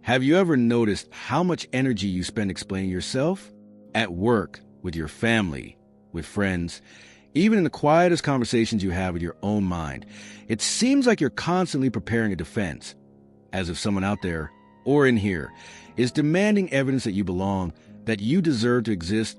Have you ever noticed how much energy you spend explaining yourself? At work, with your family, with friends, even in the quietest conversations you have with your own mind. It seems like you're constantly preparing a defense, as if someone out there, or in here, is demanding evidence that you belong, that you deserve to exist,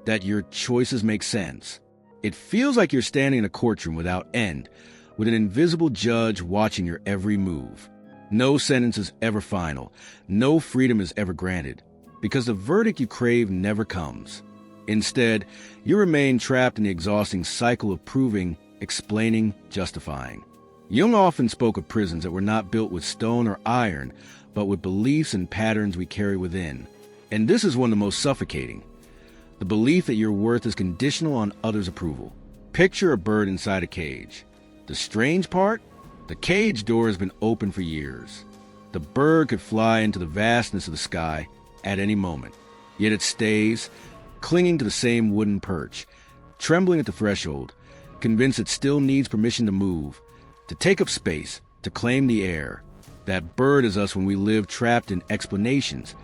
that your choices make sense. It feels like you're standing in a courtroom without end, with an invisible judge watching your every move. No sentence is ever final. No freedom is ever granted, because the verdict you crave never comes. Instead, you remain trapped in the exhausting cycle of proving, explaining, justifying. Jung often spoke of prisons that were not built with stone or iron, but with beliefs and patterns we carry within. And this is one of the most suffocating. The belief that your worth is conditional on others' approval. Picture a bird inside a cage. The strange part? The cage door has been open for years. The bird could fly into the vastness of the sky at any moment. Yet it stays, clinging to the same wooden perch, trembling at the threshold, convinced it still needs permission to move, to take up space, to claim the air. That bird is us when we live trapped in explanations,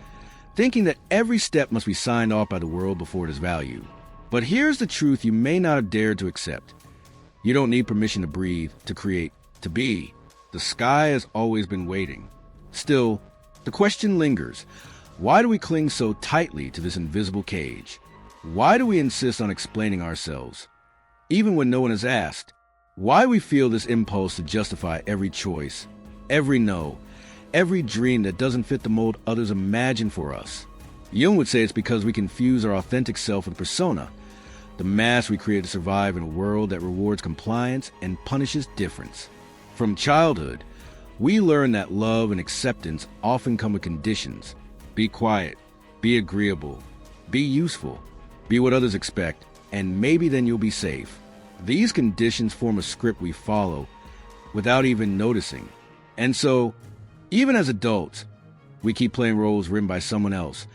thinking that every step must be signed off by the world before it is valued. But here's the truth you may not have dared to accept. You don't need permission to breathe, to create, to be. The sky has always been waiting. Still, the question lingers. Why do we cling so tightly to this invisible cage? Why do we insist on explaining ourselves, even when no one has asked? Why we feel this impulse to justify every choice, every no, every dream that doesn't fit the mold others imagine for us? Jung would say it's because we confuse our authentic self with persona, the mask we create to survive in a world that rewards compliance and punishes difference. From childhood, we learn that love and acceptance often come with conditions. Be quiet, be agreeable, be useful, be what others expect, and maybe then you'll be safe. These conditions form a script we follow without even noticing. And so, even as adults, we keep playing roles written by someone else,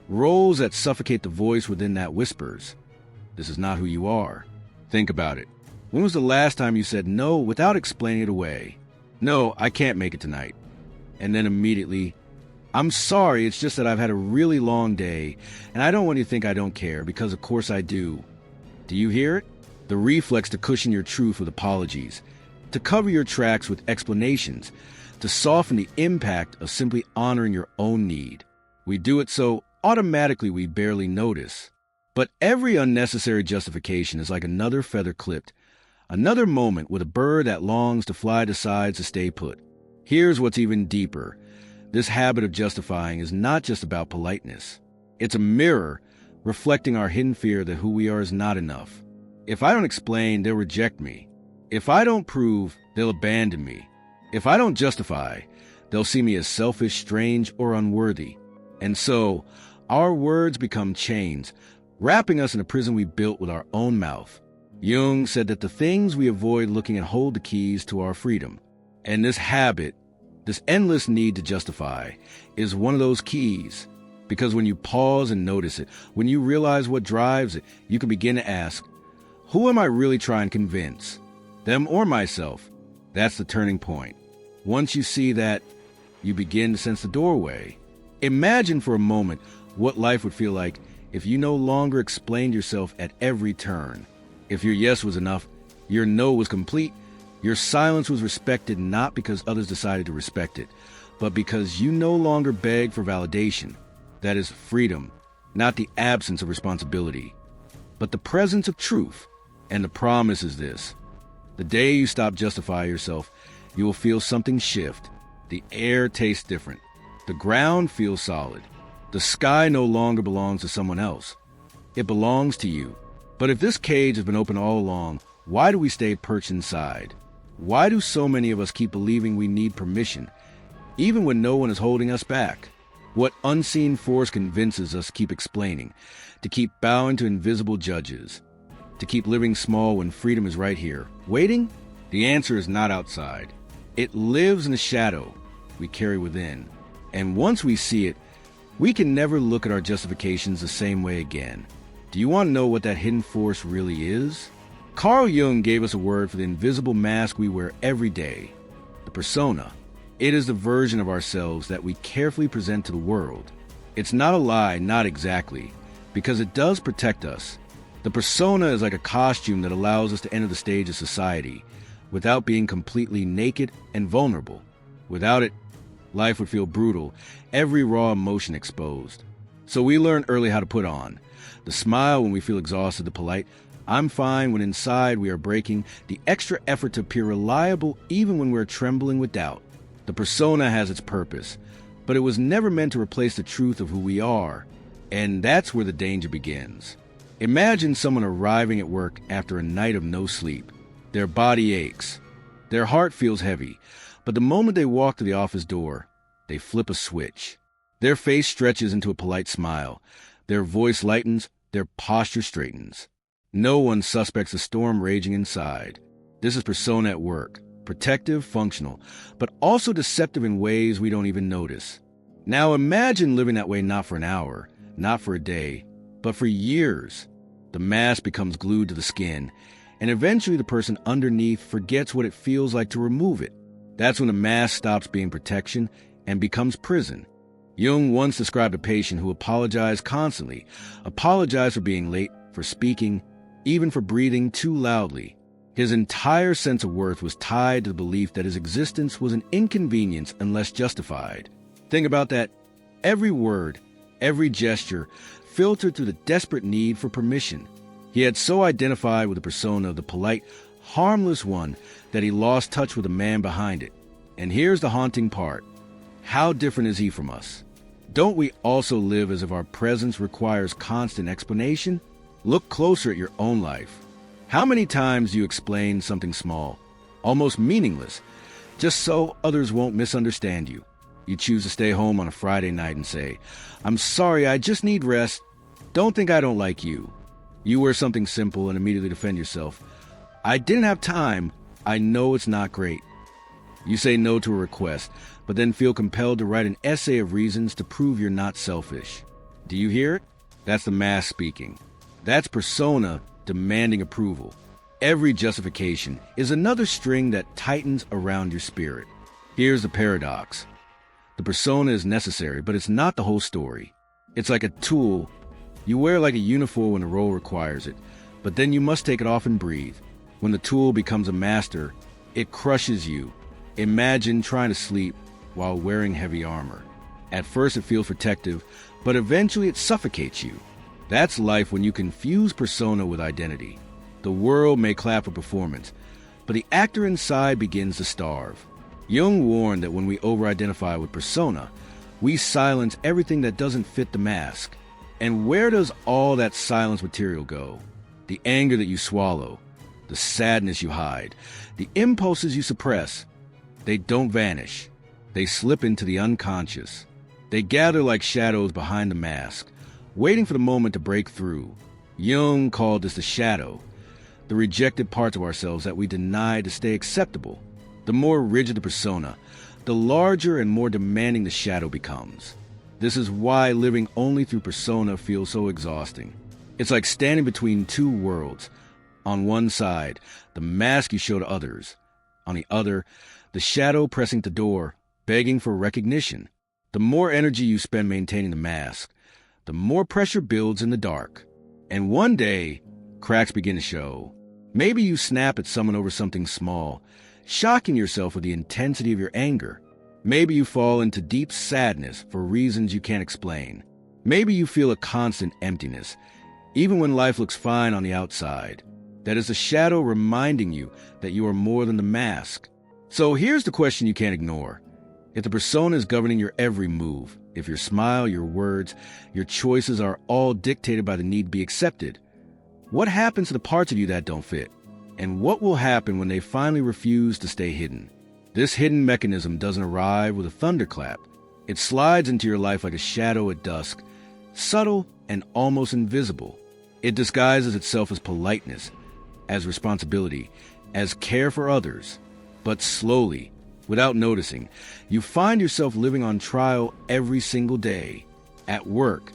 roles that suffocate the voice within that whispers, "This is not who you are." Think about it. When was the last time you said no without explaining it away? "No, I can't make it tonight." And then immediately, "I'm sorry, it's just that I've had a really long day, and I don't want you to think I don't care, because of course I do." Do you hear it? The reflex to cushion your truth with apologies, to cover your tracks with explanations, to soften the impact of simply honoring your own need. We do it so automatically we barely notice. But every unnecessary justification is like another feather clipped, another moment with a bird that longs to fly decides to stay put. Here's what's even deeper. This habit of justifying is not just about politeness. It's a mirror reflecting our hidden fear that who we are is not enough. If I don't explain, they'll reject me. If I don't prove, they'll abandon me. If I don't justify, they'll see me as selfish, strange, or unworthy. And so, our words become chains, wrapping us in a prison we built with our own mouth. Jung said that the things we avoid looking at hold the keys to our freedom. And this habit, this endless need to justify, is one of those keys. Because when you pause and notice it, when you realize what drives it, you can begin to ask, who am I really trying to convince? Them or myself? That's the turning point. Once you see that, you begin to sense the doorway. Imagine for a moment what life would feel like if you no longer explained yourself at every turn. If your yes was enough, your no was complete, your silence was respected not because others decided to respect it, but because you no longer begged for validation. That is freedom, not the absence of responsibility, but the presence of truth. And the promise is this. The day you stop justifying yourself, you will feel something shift. The air tastes different. The ground feels solid. The sky no longer belongs to someone else. It belongs to you. But if this cage has been open all along, why do we stay perched inside? Why do so many of us keep believing we need permission, even when no one is holding us back? What unseen force convinces us to keep explaining, to keep bowing to invisible judges, to keep living small when freedom is right here, waiting? The answer is not outside. It lives in the shadow we carry within. And once we see it, we can never look at our justifications the same way again. Do you want to know what that hidden force really is? Carl Jung gave us a word for the invisible mask we wear every day, the persona. It is the version of ourselves that we carefully present to the world. It's not a lie, not exactly, because it does protect us. The persona is like a costume that allows us to enter the stage of society without being completely naked and vulnerable. Without it, life would feel brutal, every raw emotion exposed. So we learn early how to put on. The smile when we feel exhausted, the polite, "I'm fine" when inside we are breaking, the extra effort to appear reliable even when we're trembling with doubt. The persona has its purpose, but it was never meant to replace the truth of who we are. And that's where the danger begins. Imagine someone arriving at work after a night of no sleep. Their body aches. Their heart feels heavy. But the moment they walk to the office door, they flip a switch. Their face stretches into a polite smile. Their voice lightens. Their posture straightens. No one suspects the storm raging inside. This is persona at work. Protective, functional, but also deceptive in ways we don't even notice. Now imagine living that way not for an hour, not for a day, but for years. The mask becomes glued to the skin, and eventually the person underneath forgets what it feels like to remove it. That's when the mask stops being protection and becomes prison. Jung once described a patient who apologized constantly, apologized for being late, for speaking, even for breathing too loudly. His entire sense of worth was tied to the belief that his existence was an inconvenience unless justified. Think about that. Every word, every gesture, filtered through the desperate need for permission. He had so identified with the persona of the polite, harmless one that he lost touch with the man behind it. And here's the haunting part. How different is he from us? Don't we also live as if our presence requires constant explanation? Look closer at your own life. How many times do you explain something small, almost meaningless, just so others won't misunderstand you? You choose to stay home on a Friday night and say, "I'm sorry, I just need rest. Don't think I don't like you." You wear something simple and immediately defend yourself. "I didn't have time. I know it's not great." You say no to a request, but then feel compelled to write an essay of reasons to prove you're not selfish. Do you hear it? That's the mask speaking. That's persona demanding approval. Every justification is another string that tightens around your spirit. Here's the paradox. The persona is necessary, but it's not the whole story. It's like a tool. You wear like a uniform when the role requires it, but then you must take it off and breathe. When the tool becomes a master, it crushes you. Imagine trying to sleep while wearing heavy armor. At first it feels protective, but eventually it suffocates you. That's life when you confuse persona with identity. The world may clap for performance, but the actor inside begins to starve. Jung warned that when we over-identify with persona, we silence everything that doesn't fit the mask. And where does all that silence material go? The anger that you swallow, the sadness you hide, the impulses you suppress. They don't vanish. They slip into the unconscious. They gather like shadows behind the mask, waiting for the moment to break through. Jung called this the shadow, the rejected parts of ourselves that we deny to stay acceptable. The more rigid the persona, the larger and more demanding the shadow becomes. This is why living only through persona feels so exhausting. It's like standing between two worlds. On one side, the mask you show to others. On the other, the shadow pressing the door, begging for recognition. The more energy you spend maintaining the mask, the more pressure builds in the dark. And one day, cracks begin to show. Maybe you snap at someone over something small, shocking yourself with the intensity of your anger. Maybe you fall into deep sadness for reasons you can't explain. Maybe you feel a constant emptiness, even when life looks fine on the outside. That is a shadow reminding you that you are more than the mask. So here's the question you can't ignore. If the persona is governing your every move, if your smile, your words, your choices are all dictated by the need to be accepted, what happens to the parts of you that don't fit? And what will happen when they finally refuse to stay hidden? This hidden mechanism doesn't arrive with a thunderclap. It slides into your life like a shadow at dusk, subtle and almost invisible. It disguises itself as politeness, as responsibility, as care for others. But slowly, without noticing, you find yourself living on trial every single day. At work,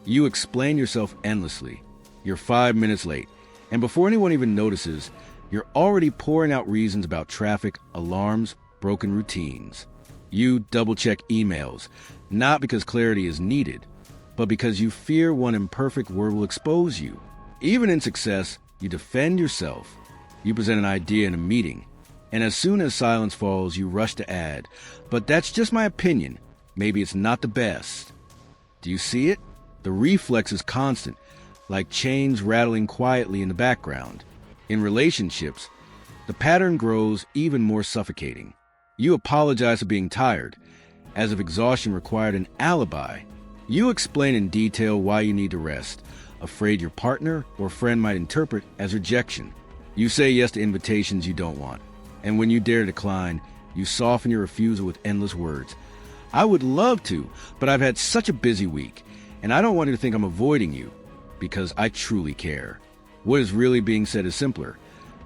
you explain yourself endlessly. You're 5 minutes late, and before anyone even notices, you're already pouring out reasons about traffic, alarms, broken routines. You double-check emails, not because clarity is needed, but because you fear one imperfect word will expose you. Even in success, you defend yourself. You present an idea in a meeting, and as soon as silence falls, you rush to add, "But that's just my opinion. Maybe it's not the best." Do you see it? The reflex is constant, like chains rattling quietly in the background. In relationships, the pattern grows even more suffocating. You apologize for being tired, as if exhaustion required an alibi. You explain in detail why you need to rest, afraid your partner or friend might interpret as rejection. You say yes to invitations you don't want, and when you dare decline, you soften your refusal with endless words. "I would love to, but I've had such a busy week, and I don't want you to think I'm avoiding you, because I truly care." What is really being said is simpler.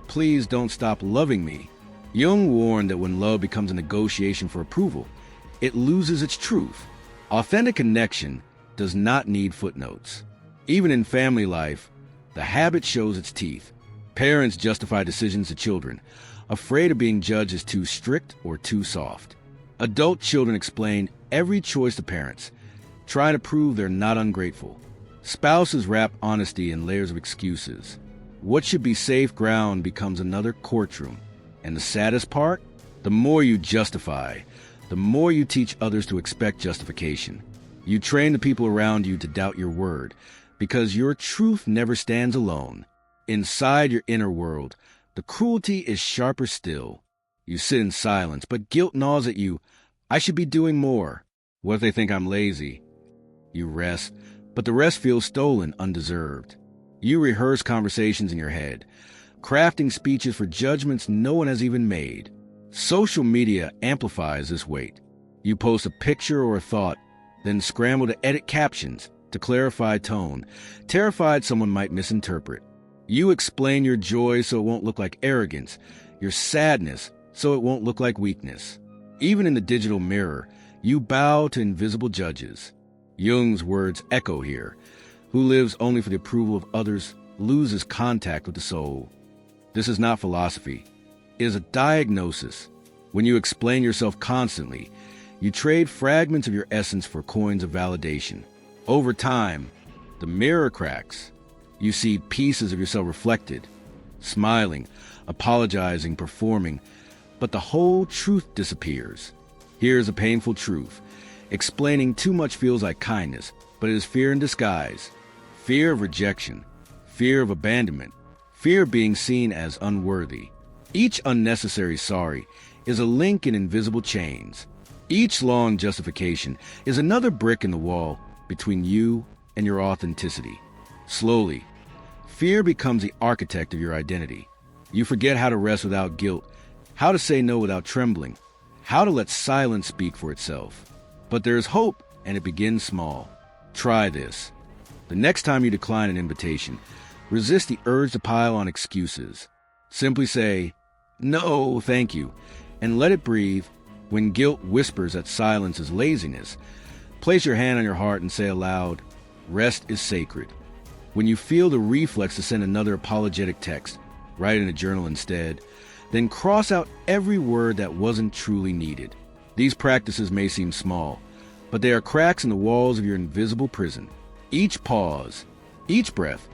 "Please don't stop loving me." Jung warned that when love becomes a negotiation for approval, it loses its truth. Authentic connection does not need footnotes. Even in family life, the habit shows its teeth. Parents justify decisions to children, afraid of being judged as too strict or too soft. Adult children explain every choice to parents, trying to prove they're not ungrateful. Spouses wrap honesty in layers of excuses. What should be safe ground becomes another courtroom. And the saddest part? The more you justify, the more you teach others to expect justification. You train the people around you to doubt your word, because your truth never stands alone. Inside your inner world, the cruelty is sharper still. You sit in silence, but guilt gnaws at you. "I should be doing more. What if they think I'm lazy?" You rest, but the rest feels stolen, undeserved. You rehearse conversations in your head, crafting speeches for judgments no one has even made. Social media amplifies this weight. You post a picture or a thought, then scramble to edit captions, to clarify tone, terrified someone might misinterpret. You explain your joy so it won't look like arrogance, your sadness so it won't look like weakness. Even in the digital mirror, you bow to invisible judges. Jung's words echo here. Who lives only for the approval of others loses contact with the soul. This is not philosophy. It is a diagnosis. When you explain yourself constantly, you trade fragments of your essence for coins of validation. Over time, the mirror cracks. You see pieces of yourself reflected, smiling, apologizing, performing, but the whole truth disappears. Here's a painful truth. Explaining too much feels like kindness, but it is fear in disguise. Fear of rejection, fear of abandonment, fear of being seen as unworthy. Each unnecessary sorry is a link in invisible chains. Each long justification is another brick in the wall between you and your authenticity. Slowly, fear becomes the architect of your identity. You forget how to rest without guilt, how to say no without trembling, how to let silence speak for itself. But there is hope, and it begins small. Try this. The next time you decline an invitation, resist the urge to pile on excuses. Simply say, "No, thank you," and let it breathe. When guilt whispers that silence is laziness, place your hand on your heart and say aloud, "Rest is sacred." When you feel the reflex to send another apologetic text, write in a journal instead. Then cross out every word that wasn't truly needed. These practices may seem small, but they are cracks in the walls of your invisible prison. Each pause, each breath,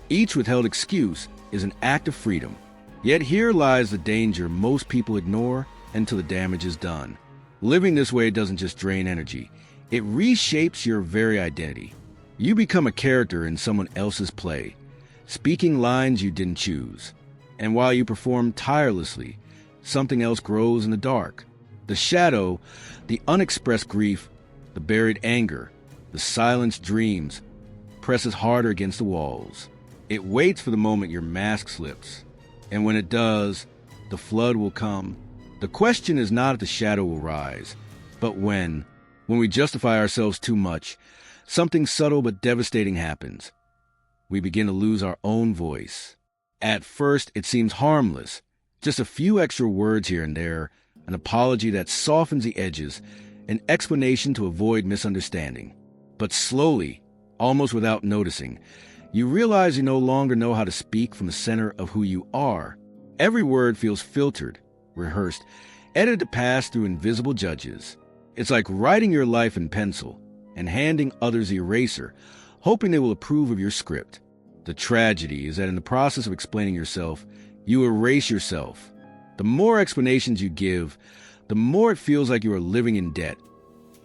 each withheld excuse is an act of freedom. Yet here lies the danger most people ignore until the damage is done. Living this way doesn't just drain energy, it reshapes your very identity. You become a character in someone else's play, speaking lines you didn't choose. And while you perform tirelessly, something else grows in the dark. The shadow, the unexpressed grief, the buried anger, the silenced dreams, presses harder against the walls. It waits for the moment your mask slips. And when it does, the flood will come. The question is not if the shadow will rise, but when. When we justify ourselves too much, something subtle but devastating happens. We begin to lose our own voice. At first, it seems harmless. Just a few extra words here and there, an apology that softens the edges, an explanation to avoid misunderstanding. But slowly, almost without noticing, you realize you no longer know how to speak from the center of who you are. Every word feels filtered, rehearsed, edited to pass through invisible judges. It's like writing your life in pencil and handing others the eraser, hoping they will approve of your script. The tragedy is that in the process of explaining yourself, you erase yourself. The more explanations you give, the more it feels like you are living in debt,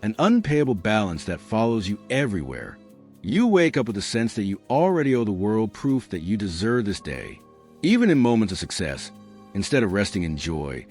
an unpayable balance that follows you everywhere. You wake up with the sense that you already owe the world proof that you deserve this day. Even in moments of success, instead of resting in joy,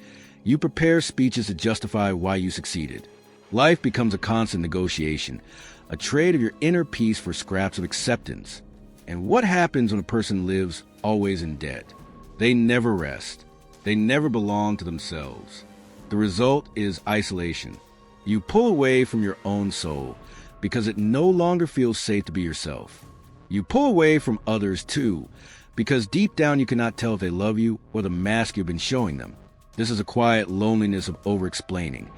you prepare speeches to justify why you succeeded. Life becomes a constant negotiation, a trade of your inner peace for scraps of acceptance. And what happens when a person lives always in debt? They never rest. They never belong to themselves. The result is isolation. You pull away from your own soul because it no longer feels safe to be yourself. You pull away from others too, because deep down you cannot tell if they love you or the mask you've been showing them. This is a quiet loneliness of over-explaining,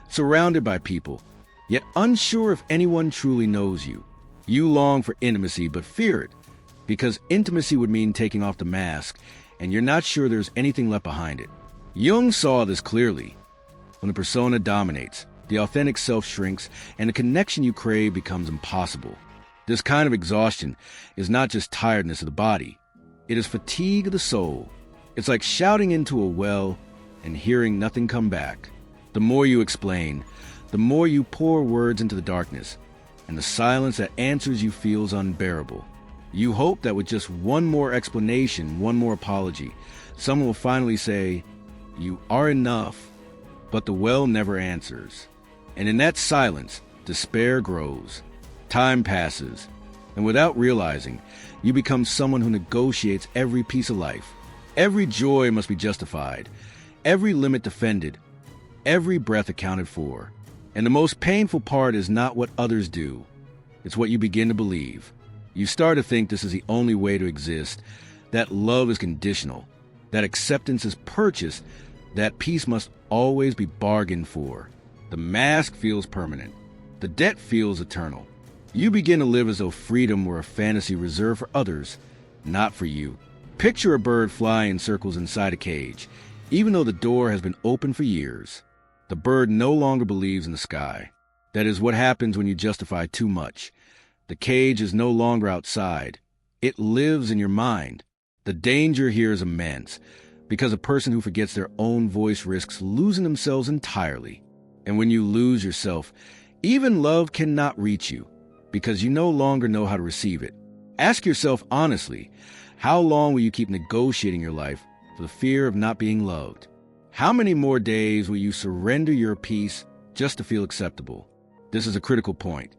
surrounded by people, yet unsure if anyone truly knows you. You long for intimacy but fear it, because intimacy would mean taking off the mask, and you're not sure there's anything left behind it. Jung saw this clearly. When the persona dominates, the authentic self shrinks, and the connection you crave becomes impossible. This kind of exhaustion is not just tiredness of the body. It is fatigue of the soul. It's like shouting into a well and hearing nothing come back. The more you explain, the more you pour words into the darkness, and the silence that answers you feels unbearable. You hope that with just one more explanation, one more apology, someone will finally say, "You are enough," but the well never answers. And in that silence, despair grows. Time passes, and without realizing, you become someone who negotiates every piece of life. Every joy must be justified, every limit defended, every breath accounted for. And the most painful part is not what others do. It's what you begin to believe. You start to think this is the only way to exist, that love is conditional, that acceptance is purchased, that peace must always be bargained for. The mask feels permanent. The debt feels eternal. You begin to live as though freedom were a fantasy reserved for others, not for you. Picture a bird flying in circles inside a cage, even though the door has been open for years. The bird no longer believes in the sky. That is what happens when you justify too much. The cage is no longer outside. It lives in your mind. The danger here is immense, because a person who forgets their own voice risks losing themselves entirely. And when you lose yourself, even love cannot reach you, because you no longer know how to receive it. Ask yourself honestly, how long will you keep negotiating your life for the fear of not being loved? How many more days will you surrender your peace just to feel acceptable? This is a critical point.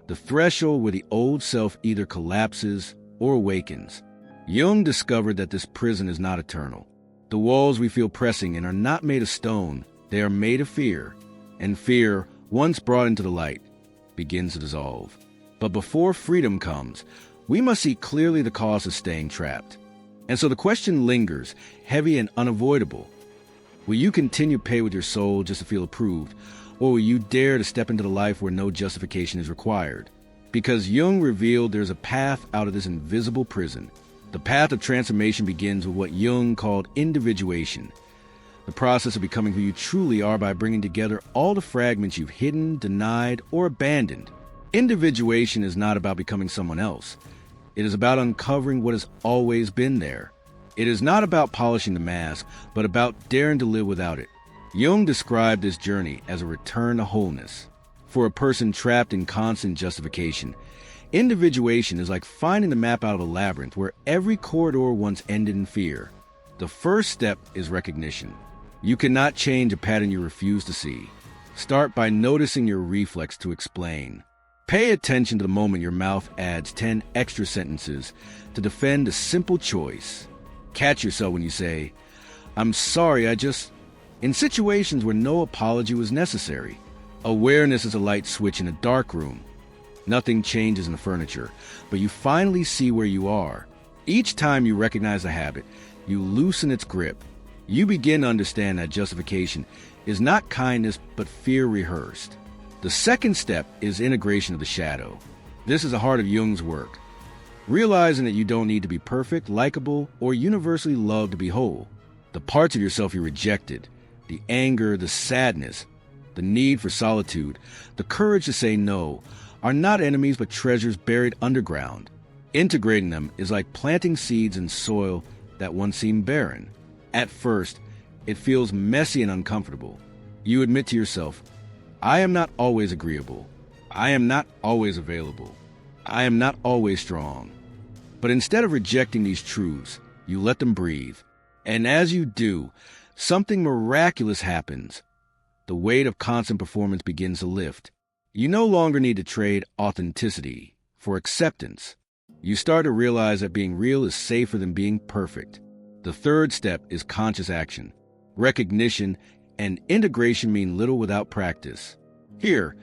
The threshold where the old self either collapses or awakens. Jung discovered that this prison is not eternal. The walls we feel pressing in are not made of stone, they are made of fear. And fear, once brought into the light, begins to dissolve. But before freedom comes, we must see clearly the cost of staying trapped. And so the question lingers, heavy and unavoidable. Will you continue to pay with your soul just to feel approved, or will you dare to step into the life where no justification is required? Because Jung revealed there's a path out of this invisible prison. The path of transformation begins with what Jung called individuation. The process of becoming who you truly are by bringing together all the fragments you've hidden, denied, or abandoned. Individuation is not about becoming someone else. It is about uncovering what has always been there. It is not about polishing the mask, but about daring to live without it. Jung described this journey as a return to wholeness. For a person trapped in constant justification, individuation is like finding the map out of a labyrinth where every corridor once ended in fear. The first step is recognition. You cannot change a pattern you refuse to see. Start by noticing your reflex to explain. Pay attention to the moment your mouth adds 10 extra sentences to defend a simple choice. Catch yourself when you say, "I'm sorry, in situations where no apology was necessary. Awareness is a light switch in a dark room. Nothing changes in the furniture, but you finally see where you are. Each time you recognize a habit, you loosen its grip. You begin to understand that justification is not kindness, but fear rehearsed. The second step is integration of the shadow. This is the heart of Jung's work. Realizing that you don't need to be perfect, likable, or universally loved to be whole. The parts of yourself you rejected, the anger, the sadness, the need for solitude, the courage to say no, are not enemies but treasures buried underground. Integrating them is like planting seeds in soil that once seemed barren. At first, it feels messy and uncomfortable. You admit to yourself, I am not always agreeable. I am not always available. I am not always strong. But instead of rejecting these truths, you let them breathe. And as you do, something miraculous happens. The weight of constant performance begins to lift. You no longer need to trade authenticity for acceptance. You start to realize that being real is safer than being perfect. The third step is conscious action. Recognition and integration mean little without practice. Here,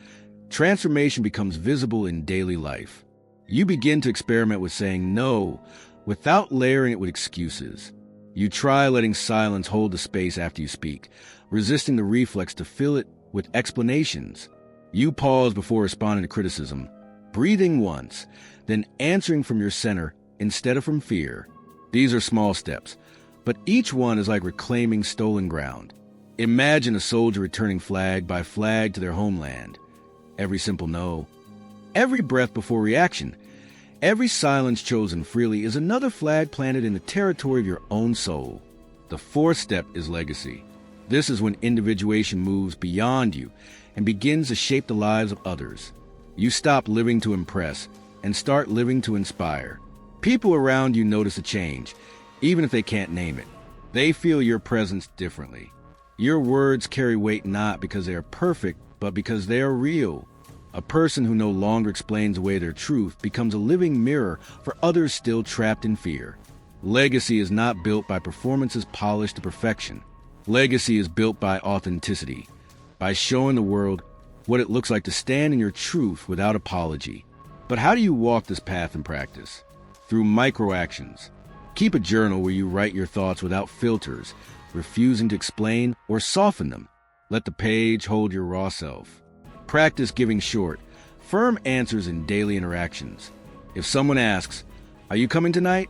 transformation becomes visible in daily life. You begin to experiment with saying no without layering it with excuses. You try letting silence hold the space after you speak, resisting the reflex to fill it with explanations. You pause before responding to criticism, breathing once, then answering from your center instead of from fear. These are small steps, but each one is like reclaiming stolen ground. Imagine a soldier returning flag by flag to their homeland. Every simple no, every breath before reaction, every silence chosen freely is another flag planted in the territory of your own soul. The fourth step is legacy. This is when individuation moves beyond you and begins to shape the lives of others. You stop living to impress and start living to inspire. People around you notice a change, even if they can't name it. They feel your presence differently. Your words carry weight not because they are perfect, but because they are real. A person who no longer explains away their truth becomes a living mirror for others still trapped in fear. Legacy is not built by performances polished to perfection. Legacy is built by authenticity, by showing the world what it looks like to stand in your truth without apology. But how do you walk this path in practice? Through micro-actions. Keep a journal where you write your thoughts without filters, refusing to explain or soften them. Let the page hold your raw self. Practice giving short, firm answers in daily interactions. If someone asks, "Are you coming tonight?"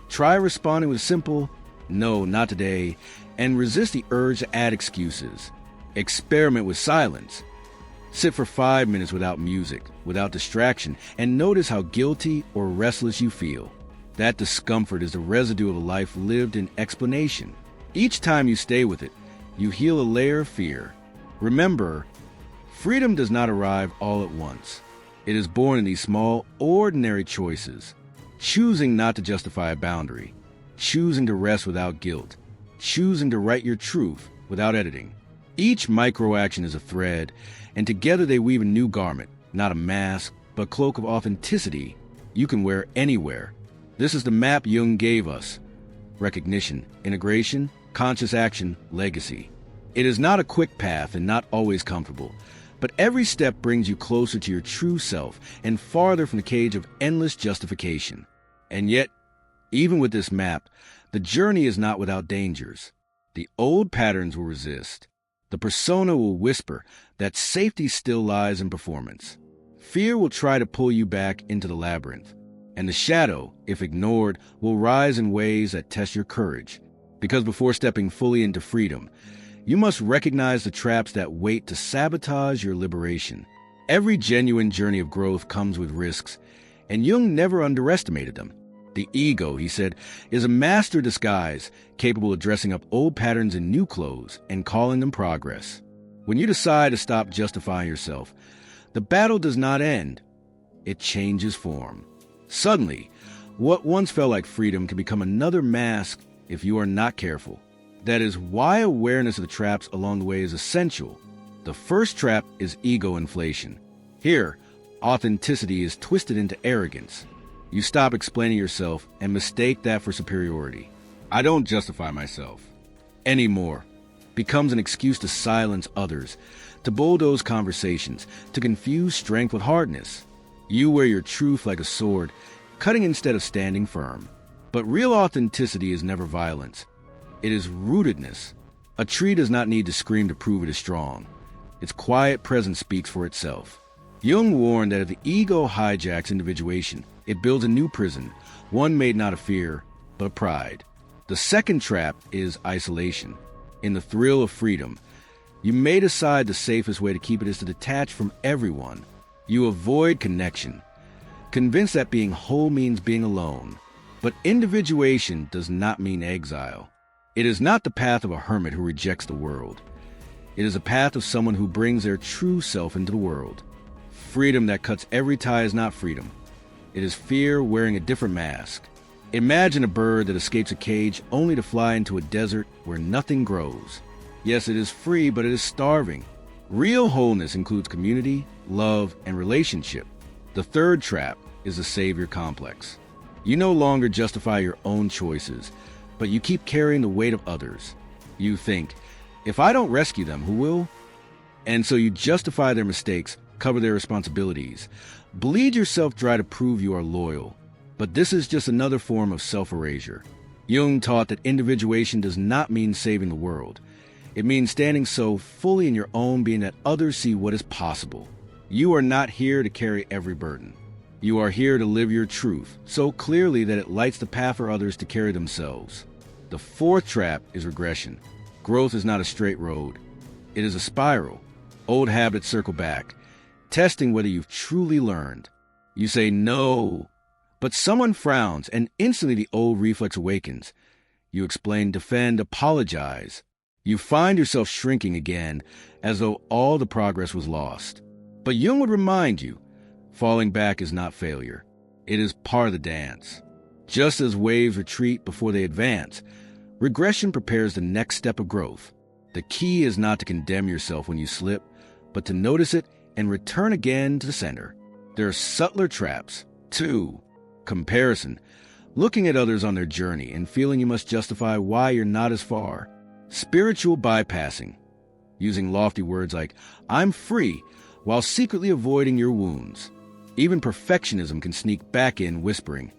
try responding with simple, "No, not today," and resist the urge to add excuses. Experiment with silence. Sit for 5 minutes without music, without distraction, and notice how guilty or restless you feel. That discomfort is the residue of a life lived in explanation. Each time you stay with it, you heal a layer of fear. Remember, freedom does not arrive all at once. It is born in these small, ordinary choices. Choosing not to justify a boundary. Choosing to rest without guilt. Choosing to write your truth without editing. Each micro-action is a thread, and together they weave a new garment, not a mask, but a cloak of authenticity you can wear anywhere. This is the map Jung gave us. Recognition, integration, conscious action, legacy. It is not a quick path and not always comfortable, but every step brings you closer to your true self and farther from the cage of endless justification. And yet, even with this map, the journey is not without dangers. The old patterns will resist. The persona will whisper that safety still lies in performance. Fear will try to pull you back into the labyrinth. And the shadow, if ignored, will rise in ways that test your courage. Because before stepping fully into freedom, you must recognize the traps that wait to sabotage your liberation. Every genuine journey of growth comes with risks, and Jung never underestimated them. The ego, he said, is a master disguise, capable of dressing up old patterns in new clothes and calling them progress. When you decide to stop justifying yourself, the battle does not end. It changes form. Suddenly, what once felt like freedom can become another mask if you are not careful. That is why awareness of the traps along the way is essential. The first trap is ego inflation. Here, authenticity is twisted into arrogance. You stop explaining yourself and mistake that for superiority. "I don't justify myself anymore" becomes an excuse to silence others, to bulldoze conversations, to confuse strength with hardness. You wear your truth like a sword, cutting instead of standing firm. But real authenticity is never violence. It is rootedness. A tree does not need to scream to prove it is strong. Its quiet presence speaks for itself. Jung warned that if the ego hijacks individuation, it builds a new prison, one made not of fear, but of pride. The second trap is isolation. In the thrill of freedom, You may decide the safest way to keep it is to detach from everyone. You avoid connection, convinced that being whole means being alone. But individuation does not mean exile. It is not the path of a hermit who rejects the world. It is a path of someone who brings their true self into the world. Freedom that cuts every tie is not freedom. It is fear wearing a different mask. Imagine a bird that escapes a cage only to fly into a desert where nothing grows. Yes, it is free, but it is starving. Real wholeness includes community, love, and relationship. The third trap is the savior complex. You no longer justify your own choices, but you keep carrying the weight of others. You think, if I don't rescue them, who will? And so you justify their mistakes, cover their responsibilities, bleed yourself dry to prove you are loyal. But this is just another form of self-erasure. Jung taught that individuation does not mean saving the world. It means standing so fully in your own being that others see what is possible. You are not here to carry every burden. You are here to live your truth so clearly that it lights the path for others to carry themselves. The fourth trap is regression. Growth is not a straight road. It is a spiral. Old habits circle back, testing whether you've truly learned. You say no, but someone frowns and instantly the old reflex awakens. You explain, defend, apologize. You find yourself shrinking again as though all the progress was lost. But Jung would remind you, falling back is not failure. It is part of the dance. Just as waves retreat before they advance, regression prepares the next step of growth. The key is not to condemn yourself when you slip, but to notice it and return again to the center. There are subtler traps. 2. Comparison. Looking at others on their journey and feeling you must justify why you're not as far. Spiritual bypassing. Using lofty words like, I'm free, while secretly avoiding your wounds. Even perfectionism can sneak back in whispering,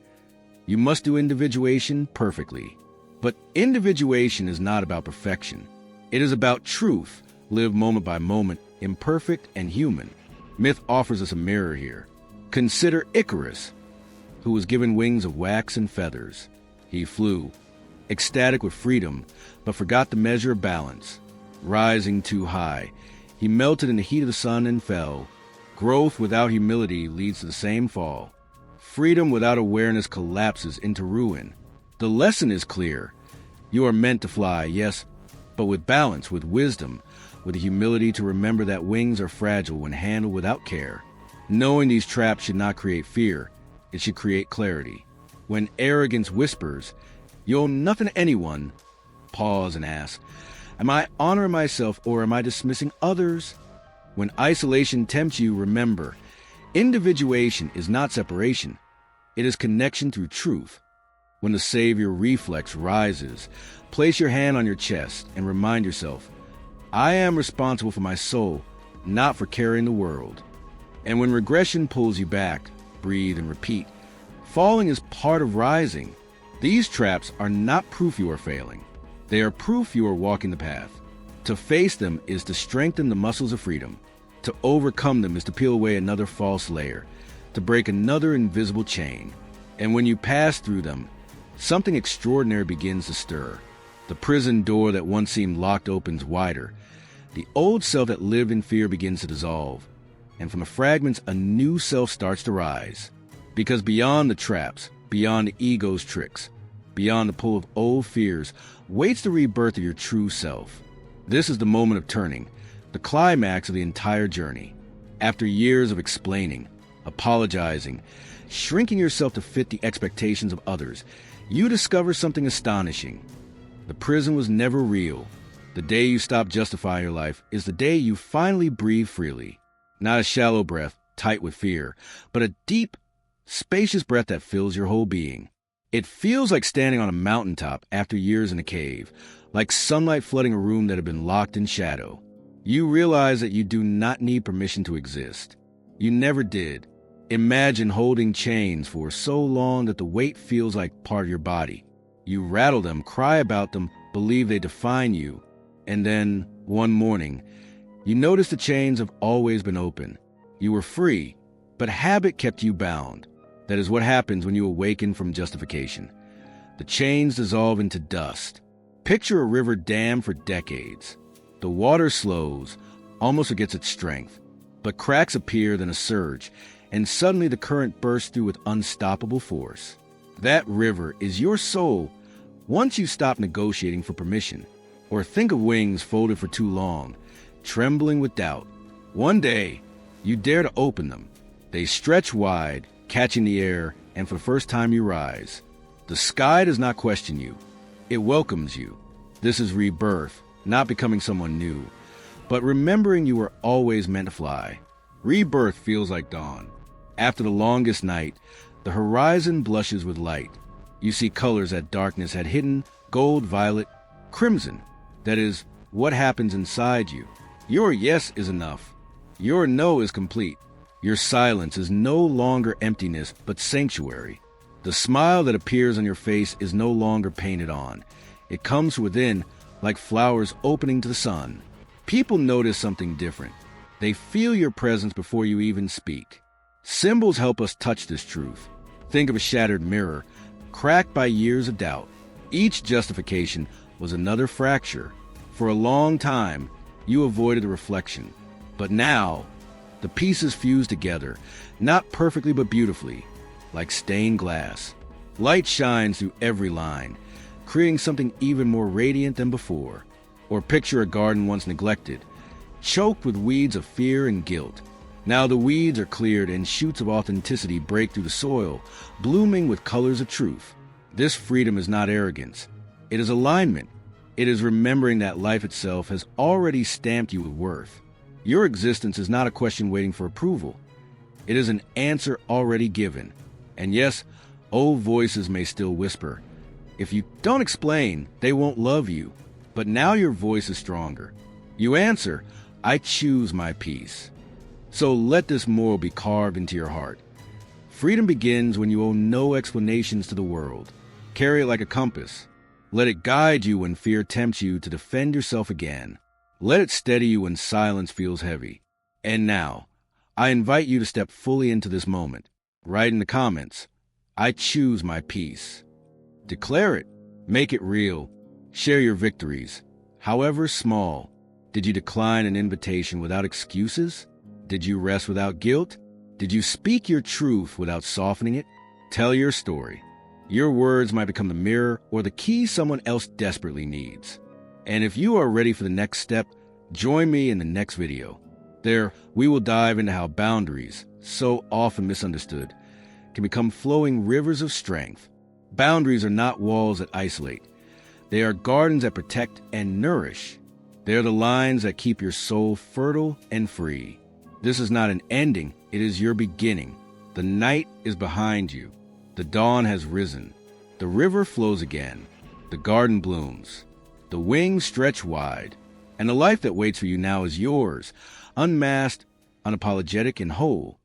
you must do individuation perfectly. But individuation is not about perfection. It is about truth, lived moment by moment, imperfect and human. Myth offers us a mirror here. Consider Icarus, who was given wings of wax and feathers. He flew, ecstatic with freedom, but forgot the measure of balance. Rising too high, he melted in the heat of the sun and fell. Growth without humility leads to the same fall. Freedom without awareness collapses into ruin. The lesson is clear. You are meant to fly, yes, but with balance, with wisdom, with the humility to remember that wings are fragile when handled without care. Knowing these traps should not create fear. It should create clarity. When arrogance whispers, you owe nothing to anyone, pause and ask, am I honoring myself or am I dismissing others? When isolation tempts you, remember, individuation is not separation. It is connection through truth. When the savior reflex rises, place your hand on your chest and remind yourself, I am responsible for my soul, not for carrying the world. And when regression pulls you back, breathe and repeat. Falling is part of rising. These traps are not proof you are failing. They are proof you are walking the path. To face them is to strengthen the muscles of freedom. To overcome them is to peel away another false layer, to break another invisible chain. And when you pass through them, something extraordinary begins to stir. The prison door that once seemed locked opens wider. The old self that lived in fear begins to dissolve. And from the fragments, a new self starts to rise. Because beyond the traps, beyond the ego's tricks, beyond the pull of old fears, waits the rebirth of your true self. This is the moment of turning, the climax of the entire journey. After years of explaining, apologizing, shrinking yourself to fit the expectations of others, you discover something astonishing. The prison was never real. The day you stop justifying your life is the day you finally breathe freely. Not a shallow breath, tight with fear, but a deep, spacious breath that fills your whole being. It feels like standing on a mountaintop after years in a cave, like sunlight flooding a room that had been locked in shadow. You realize that you do not need permission to exist. You never did. Imagine holding chains for so long that the weight feels like part of your body. You rattle them, cry about them, believe they define you. And then, one morning, you notice the chains have always been open. You were free, but habit kept you bound. That is what happens when you awaken from justification. The chains dissolve into dust. Picture a river dammed for decades. The water slows, almost forgets its strength. But cracks appear, then a surge, and suddenly the current bursts through with unstoppable force. That river is your soul once you stop negotiating for permission. Or think of wings folded for too long, trembling with doubt. One day, you dare to open them. They stretch wide, catching the air, and for the first time you rise. The sky does not question you. It welcomes you. This is rebirth, not becoming someone new, but remembering you were always meant to fly. Rebirth feels like dawn. After the longest night, the horizon blushes with light. You see colors that darkness had hidden: gold, violet, crimson. That is what happens inside you. Your yes is enough. Your no is complete. Your silence is no longer emptiness, but sanctuary. The smile that appears on your face is no longer painted on. It comes within, like flowers opening to the sun. People notice something different. They feel your presence before you even speak. Symbols help us touch this truth. Think of a shattered mirror, cracked by years of doubt. Each justification was another fracture. For a long time, you avoided the reflection. But now, the pieces fuse together, not perfectly but beautifully, like stained glass. Light shines through every line, creating something even more radiant than before. Or picture a garden once neglected, choked with weeds of fear and guilt. Now the weeds are cleared and shoots of authenticity break through the soil, blooming with colors of truth. This freedom is not arrogance. It is alignment. It is remembering that life itself has already stamped you with worth. Your existence is not a question waiting for approval. It is an answer already given. And yes, old voices may still whisper. If you don't explain, they won't love you. But now your voice is stronger. You answer, I choose my peace. So let this moral be carved into your heart. Freedom begins when you owe no explanations to the world. Carry it like a compass. Let it guide you when fear tempts you to defend yourself again. Let it steady you when silence feels heavy. And now, I invite you to step fully into this moment. Write in the comments, I choose my peace. Declare it. Make it real. Share your victories, however small. Did you decline an invitation without excuses? Did you rest without guilt? Did you speak your truth without softening it? Tell your story. Your words might become the mirror or the key someone else desperately needs. And if you are ready for the next step, join me in the next video. There, we will dive into how boundaries, so often misunderstood, can become flowing rivers of strength. Boundaries are not walls that isolate. They are gardens that protect and nourish. They are the lines that keep your soul fertile and free. This is not an ending, it is your beginning. The night is behind you. The dawn has risen. The river flows again. The garden blooms. The wings stretch wide. And the life that waits for you now is yours, unmasked, unapologetic, and whole.